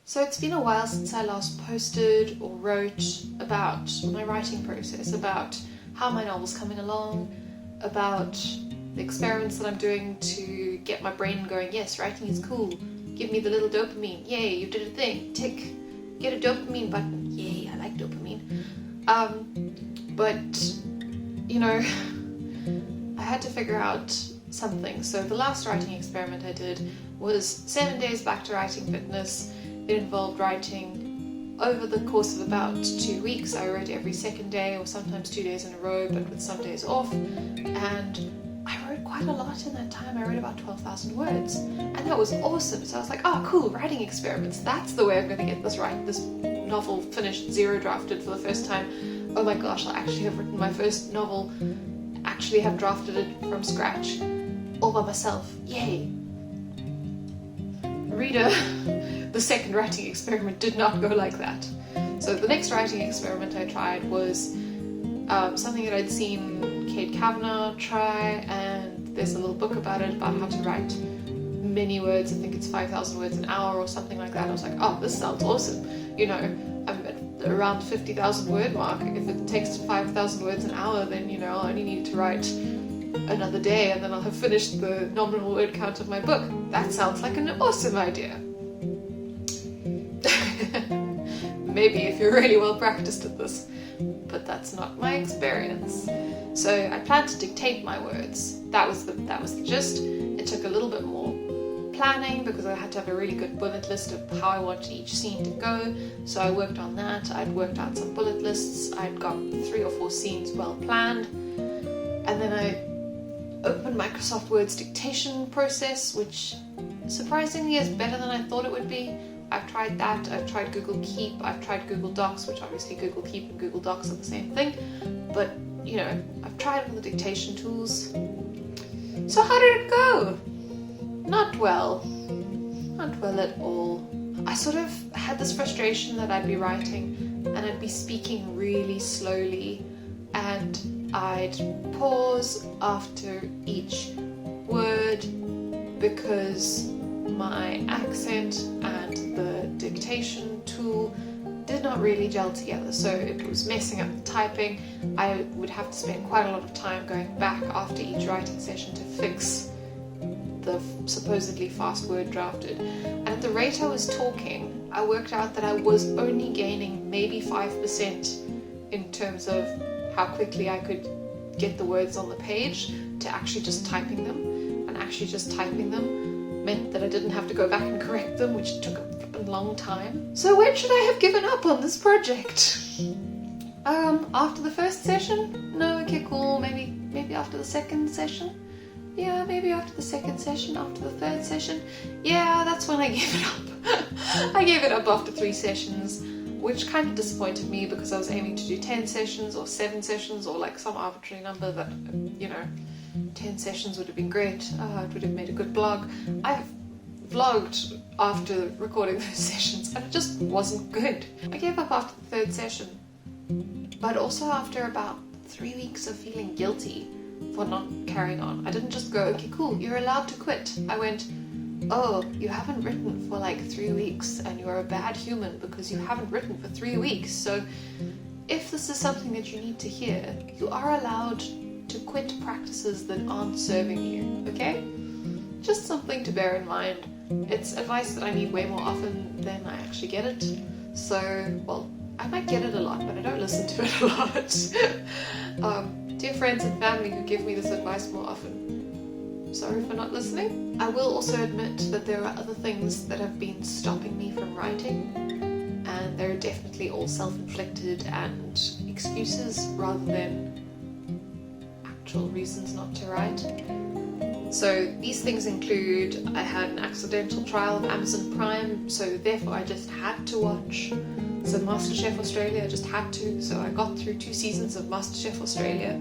So it's been a while since I last posted or wrote about my writing process, about how my novel's coming along, about the experiments that I'm doing to get my brain going, yes, writing is cool, give me the little dopamine, yay, you did a thing, tick, get a dopamine button, yay, I like dopamine. But, you know, I had to figure out something. So the last writing experiment I did was 7 days back to writing fitness. It involved writing over the course of about 2 weeks. I wrote every second day, or sometimes 2 days in a row, but with some days off. And I wrote quite a lot in that time. I wrote about 12,000 words, and that was awesome. So I was like, oh cool, writing experiments. That's the way I'm going to get this right. This novel finished, zero drafted for the first time. Oh my gosh, I actually have written my first novel, actually have drafted it from scratch, all by myself. Yay! Reader, the second writing experiment did not go like that. So the next writing experiment I tried was something that I'd seen Kate Kavanagh try, and there's a little book about it, about how to write many words. I think it's 5,000 words an hour or something like that. I was like, oh, this sounds awesome. You know, I'm at around 50,000 word mark. If it takes 5,000 words an hour, then, you know, I'll only need to write another day and then I'll have finished the nominal word count of my book. That sounds like an awesome idea. Maybe if you're really well practiced at this, but that's not my experience. So I planned to dictate my words. That was the gist. It took a little bit more planning because I had to have a really good bullet list of how I wanted each scene to go. So I worked on that. I'd worked out some bullet lists. I'd got 3 or 4 scenes well planned, and then I open Microsoft Word's dictation process, which surprisingly is better than I thought it would be. I've tried that, I've tried Google Keep, I've tried Google Docs, which obviously Google Keep and Google Docs are the same thing, but you know, I've tried all the dictation tools. So how did it go? Not well at all. I sort of had this frustration that I'd be writing and I'd be speaking really slowly, and I'd pause after each word because my accent and the dictation tool did not really gel together, so it was messing up the typing. I would have to spend quite a lot of time going back after each writing session to fix the supposedly fast word drafted. And at the rate I was talking, I worked out that I was only gaining maybe 5% in terms of how quickly I could get the words on the page to actually just typing them, and actually just typing them meant that I didn't have to go back and correct them, which took a flippin' long time. So when should I have given up on this project? After the first session? No, okay, cool, maybe after the second session? Yeah, maybe after the second session, after the third session? Yeah, that's when I gave it up. I gave it up after 3 sessions, which kind of disappointed me because I was aiming to do 10 sessions or 7 sessions or like some arbitrary number that, you know, 10 sessions would have been great. It would have made a good blog. I've vlogged after recording those sessions and it just wasn't good. I gave up after the 3rd session, but also after about 3 weeks of feeling guilty for not carrying on. I didn't just go, okay, cool, you're allowed to quit. I went, oh, you haven't written for like 3 weeks and you're a bad human because you haven't written for 3 weeks. So if this is something that you need to hear, you are allowed to quit practices that aren't serving you, okay? Just something to bear in mind. It's advice that I need way more often than I actually get it. So, well, I might get it a lot, but I don't listen to it a lot. Dear friends and family who give me this advice more often, sorry for not listening. I will also admit that there are other things that have been stopping me from writing, and they're definitely all self-inflicted and excuses rather than actual reasons not to write. So these things include, I had an accidental trial of Amazon Prime, so therefore I just had to watch some MasterChef Australia. I just had to, so I got through 2 seasons of MasterChef Australia.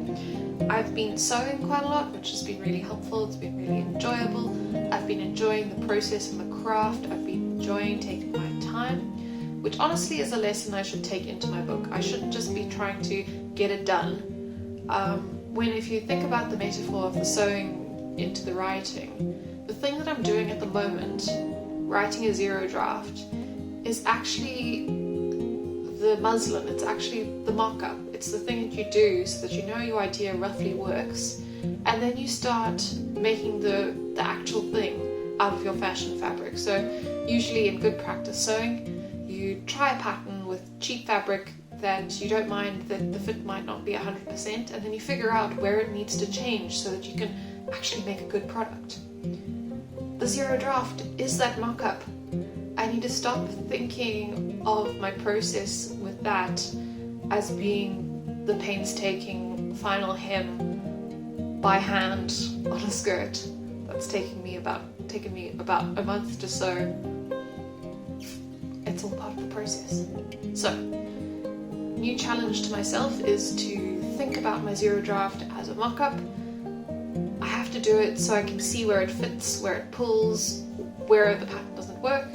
I've been sewing quite a lot, which has been really helpful. It's been really enjoyable. I've been enjoying the process and the craft. I've been enjoying taking my time, which honestly is a lesson I should take into my book. I shouldn't just be trying to get it done. When if you think about the metaphor of the sewing into the writing, the thing that I'm doing at the moment, writing a 0 draft, is actually the muslin. It's actually the mock-up. It's the thing that you do so that you know your idea roughly works, and then you start making the actual thing out of your fashion fabric. So usually in good practice sewing, you try a pattern with cheap fabric that you don't mind that the fit might not be 100%, and then you figure out where it needs to change so that you can actually make a good product. The zero draft is that mock-up. I need to stop thinking of my process with that as being the painstaking final hem by hand on a skirt that's taken me about a month to sew. It's all part of the process. So, new challenge to myself is to think about my zero draft as a mock-up. I have to do it so I can see where it fits, where it pulls, where the pattern doesn't work,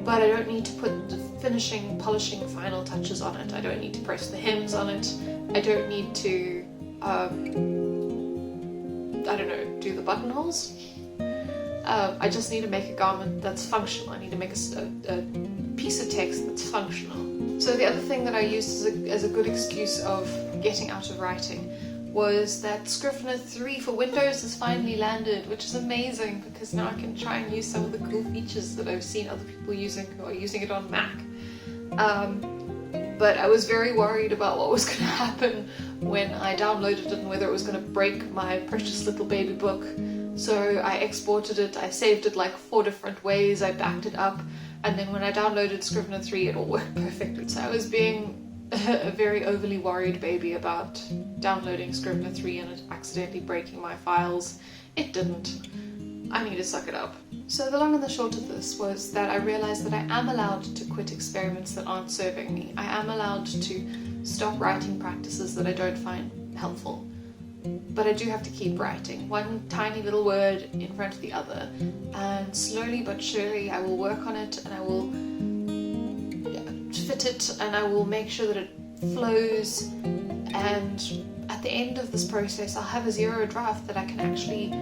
but I don't need to put the finishing, polishing, final touches on it. I don't need to press the hems on it. I don't need to, do the buttonholes. I just need to make a garment that's functional. I need to make a piece of text that's functional. So the other thing that I used as a good excuse of getting out of writing was that Scrivener 3 for Windows has finally landed, which is amazing because now I can try and use some of the cool features that I've seen other people using who are using it on Mac. But I was very worried about what was going to happen when I downloaded it and whether it was going to break my precious little baby book. So I exported it, I saved it like 4 different ways, I backed it up, and then when I downloaded Scrivener 3 it all worked perfectly. So I was being a very overly worried baby about downloading Scrivener 3 and it accidentally breaking my files. It didn't. I need to suck it up. So the long and the short of this was that I realized that I am allowed to quit experiments that aren't serving me. I am allowed to stop writing practices that I don't find helpful. But I do have to keep writing, one tiny little word in front of the other, and slowly but surely I will work on it and I will fit it and I will make sure that it flows, and at the end of this process I'll have a zero draft that I can actually,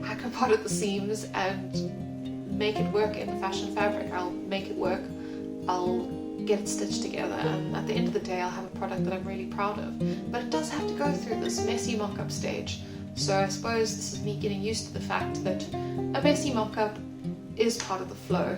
hack apart at the seams and make it work in fashion fabric. I'll make it work, I'll get it stitched together, and at the end of the day I'll have a product that I'm really proud of. But it does have to go through this messy mock-up stage, so I suppose this is me getting used to the fact that a messy mock-up is part of the flow.